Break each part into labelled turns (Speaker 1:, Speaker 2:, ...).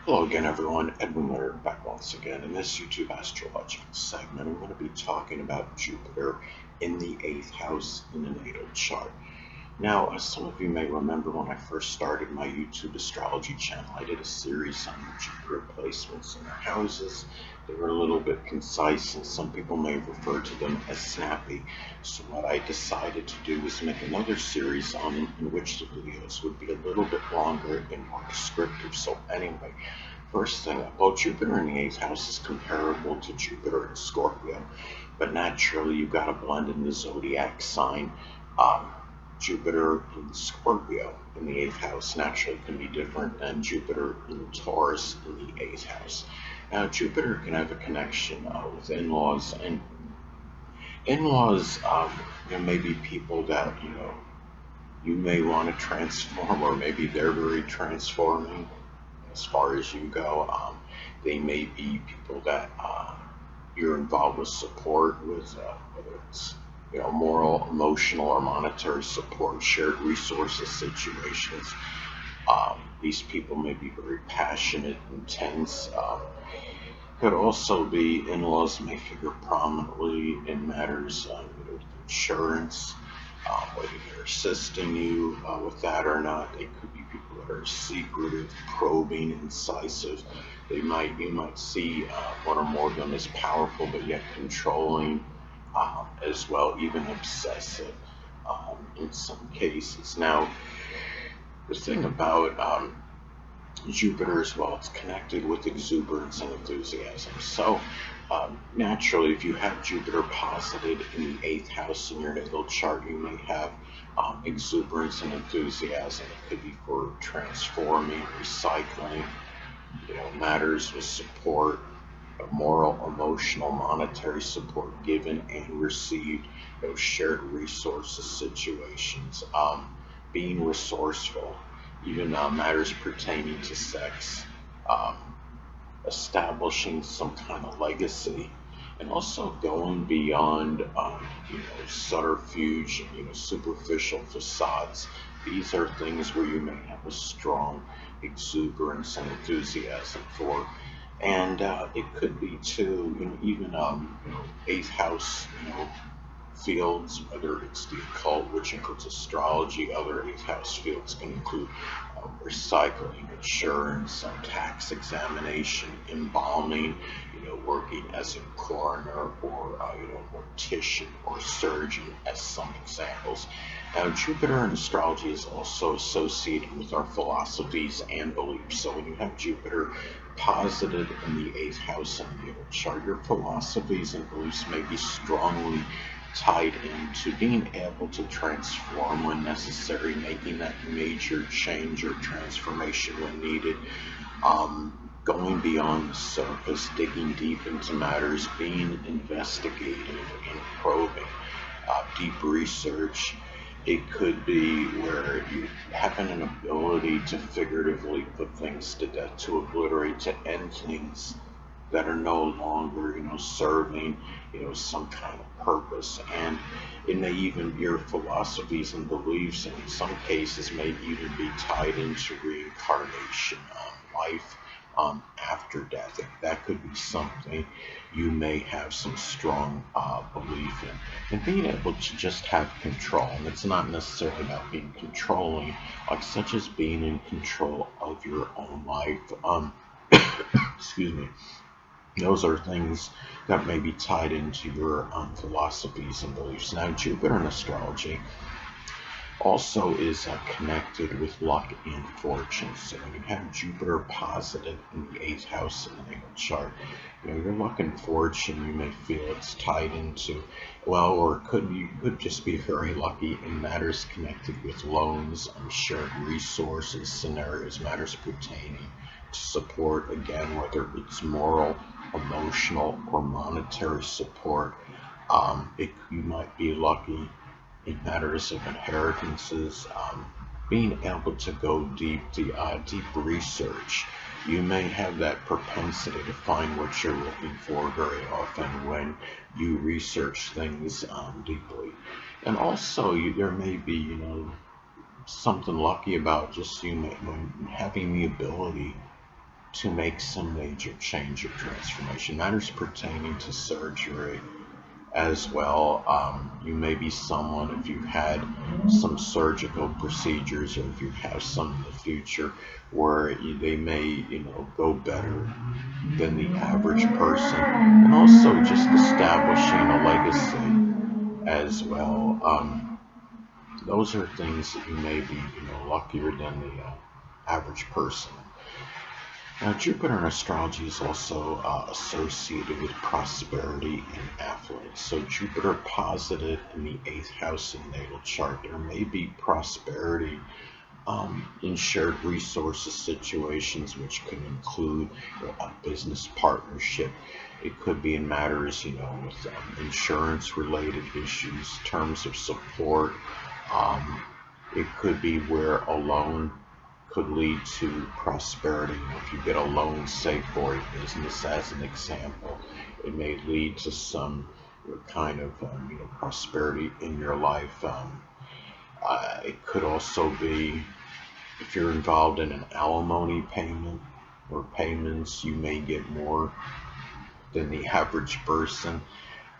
Speaker 1: Hello again, everyone. Edwin Learnard back once again. In this YouTube astrological segment, I'm going to be talking about Jupiter in the 8th house in the natal chart. Now, as some of you may remember, when I first started my YouTube astrology channel, I did a series on Jupiter placements in the houses. They were a little bit concise, and some people may refer to them as snappy. So what I decided to do was make another series in which the videos would be a little bit longer and more descriptive. So anyway, first thing, well, Jupiter in the 8th house is comparable to Jupiter in Scorpio, but naturally you've got to blend in the zodiac sign. Um, Jupiter in Scorpio in the 8th house naturally can be different than Jupiter in Taurus in the 8th house. Now, Jupiter can have a connection with in-laws, and in-laws, there may be people that, you may want to transform, or maybe they're very transforming as far as you go. They may be people that you're involved with support with, whether it's moral, emotional, or monetary support, shared resources situations. These people may be very passionate, intense. Could also be in-laws may figure prominently in matters with insurance, whether they're assisting you with that or not. They could be people that are secretive, probing, incisive. You might see one or more of them as powerful, but yet controlling, as well, even obsessive in some cases. Now, the thing about Jupiter as well, it's connected with exuberance and enthusiasm. So, naturally, if you have Jupiter posited in the 8th house in your natal chart, you may have exuberance and enthusiasm. It could be for transforming, recycling, matters with support, moral, emotional, monetary support given and received, shared resources situations, being resourceful, even matters pertaining to sex, um, establishing some kind of legacy, and also going beyond, subterfuge, superficial facades. These are things where you may have a strong exuberance and enthusiasm for. And it could be too, even eighth house, fields, whether it's the occult, which includes astrology, other eighth house fields can include recycling, insurance, tax examination, embalming, working as a coroner or, mortician or surgeon as some examples. Now, Jupiter in astrology is also associated with our philosophies and beliefs. So when you have Jupiter posited in the 8th house in the chart, your philosophies and beliefs may be strongly tied into being able to transform when necessary, making that major change or transformation when needed, going beyond the surface, digging deep into matters, being investigative and probing, deep research. It could be where you having an ability to figuratively put things to death, to obliterate, to end things that are no longer, serving, some kind of purpose. And it may even, your philosophies and beliefs in some cases may even be tied into reincarnation, life after death. That could be something you may have some strong belief in. And being able to just have control. And it's not necessarily about being controlling, like such as being in control of your own life. Excuse me. Those are things that may be tied into your philosophies and beliefs. Now, Jupiter in astrology also is connected with luck and fortune. So when you have Jupiter positive in the 8th house in the natal chart, your luck and fortune, you may feel it's tied into, well, or you could just be very lucky in matters connected with loans, shared resources, scenarios, matters pertaining to support, again, whether it's moral, emotional, or monetary support. You might be lucky in matters of inheritances, being able to go deep research. You may have that propensity to find what you're looking for very often when you research things deeply. And also, there may be, something lucky about just having the ability to make some major change or transformation. Matters pertaining to surgery as well. You may be someone, if you've had some surgical procedures, or if you have some in the future, where they may, go better than the average person, and also just establishing a legacy as well. Those are things that you may be, luckier than the average person. Now, Jupiter in astrology is also associated with prosperity and affluence. So, Jupiter posited in the eighth house in natal chart, there may be prosperity in shared resources situations, which could include a business partnership. It could be in matters, with insurance-related issues, terms of support. Um, it could be where a loan could lead to prosperity. If you get a loan, say for a business, as an example, it may lead to some kind of prosperity in your life. It could also be if you're involved in an alimony payment or payments, you may get more than the average person.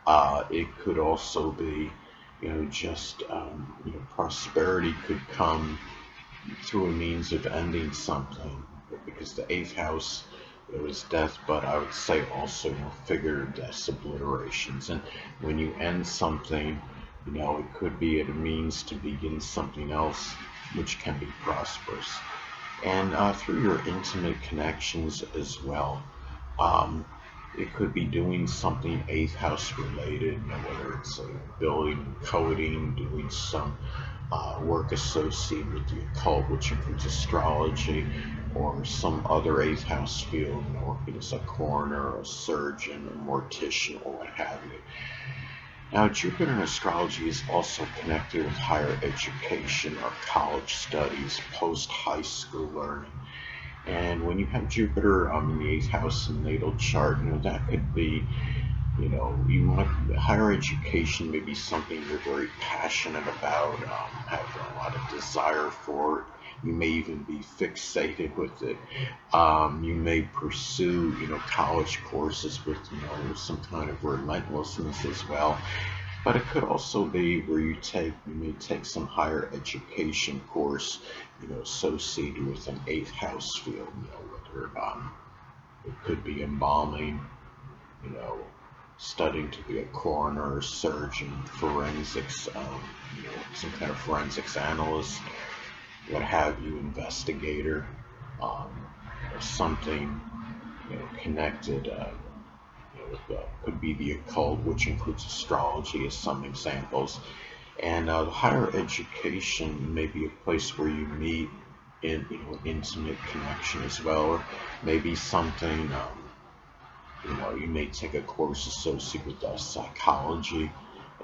Speaker 1: It could also be, just prosperity could come through a means of ending something, because the eighth house, is death, but I would say also, figurative deaths, obliterations. And when you end something, it could be at a means to begin something else, which can be prosperous. And through your intimate connections as well. Um, it could be doing something eighth house related, whether it's building, coding, doing some work associated with the occult, which includes astrology, or some other eighth house field, working as a coroner, or a surgeon, a mortician, or what have you. Now, Jupiter in astrology is also connected with higher education or college studies, post-high school learning. And when you have Jupiter in the eighth house in the natal chart, that could be, you might, higher education may be something you're very passionate about, have a lot of desire for it. You may even be fixated with it. You may pursue, college courses with, some kind of relentlessness as well. But it could also be where you may take some higher education course, associated with an eighth house field, whether it could be embalming, you know, studying to be a coroner, surgeon, forensics, some kind of forensics analyst, what have you, investigator, um, or something, connected. Could be the occult, which includes astrology, as some examples. And higher education may be a place where you meet in intimate connection as well, or maybe something. You may take a course associated with psychology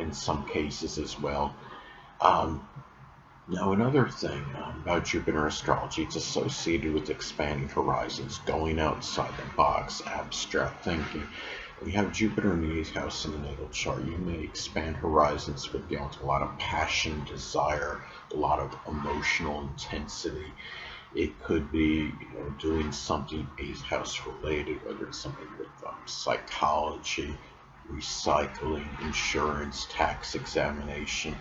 Speaker 1: in some cases as well. Um, Now, another thing about Jupiter astrology, it's associated with expanding horizons, going outside the box, abstract thinking. When you have Jupiter in the eighth house in the natal chart, you may expand horizons with a lot of passion, desire, a lot of emotional intensity. It could be, doing something eighth house related, whether it's something with psychology, recycling, insurance, tax examination.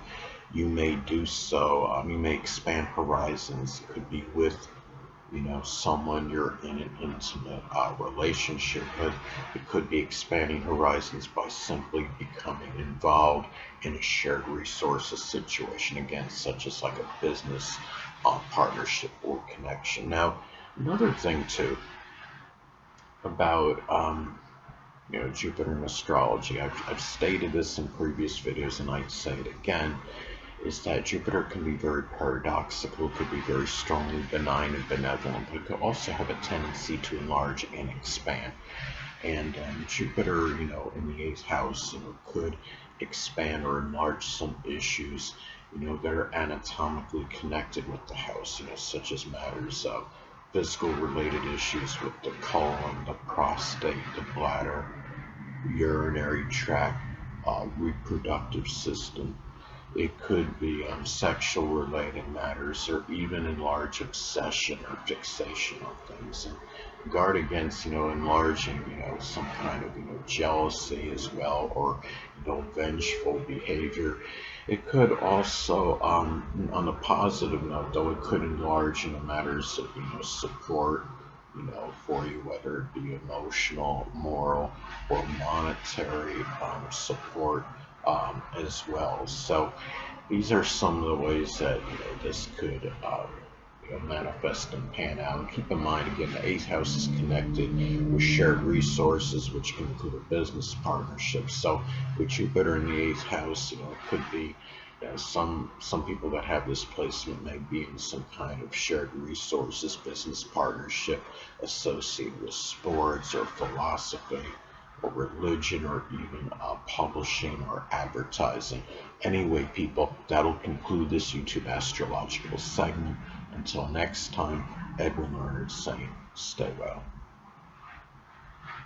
Speaker 1: You may do so. You may expand horizons. It could be with, someone you're in an intimate relationship with. It could be expanding horizons by simply becoming involved in a shared resources situation, again, such as like a business partnership or connection. Now, another thing too about Jupiter in astrology, I've stated this in previous videos and I'd say it again, is that Jupiter can be very paradoxical, it could be very strongly benign and benevolent, but it could also have a tendency to enlarge and expand. And Jupiter, in the eighth house, could expand or enlarge some issues, that are anatomically connected with the house, such as matters of physical related issues with the colon, the prostate, the bladder, urinary tract, reproductive system, It could be sexual related matters, or even enlarge obsession or fixation on things. And guard against, enlarging, some kind of, jealousy as well, or, vengeful behavior. It could also, on a positive note, though, it could enlarge, matters of, support, for you, whether it be emotional, moral, or monetary support as well. So these are some of the ways that this could manifest and pan out. And keep in mind, again, the eighth house is connected with shared resources, which can include a business partnership. So with Jupiter in the eighth house, it could be some people that have this placement may be in some kind of shared resources business partnership associated with sports or philosophy or religion, or even publishing or advertising. Anyway, people, that'll conclude this YouTube astrological segment. Until next time, Edwin Learnard saying, stay well.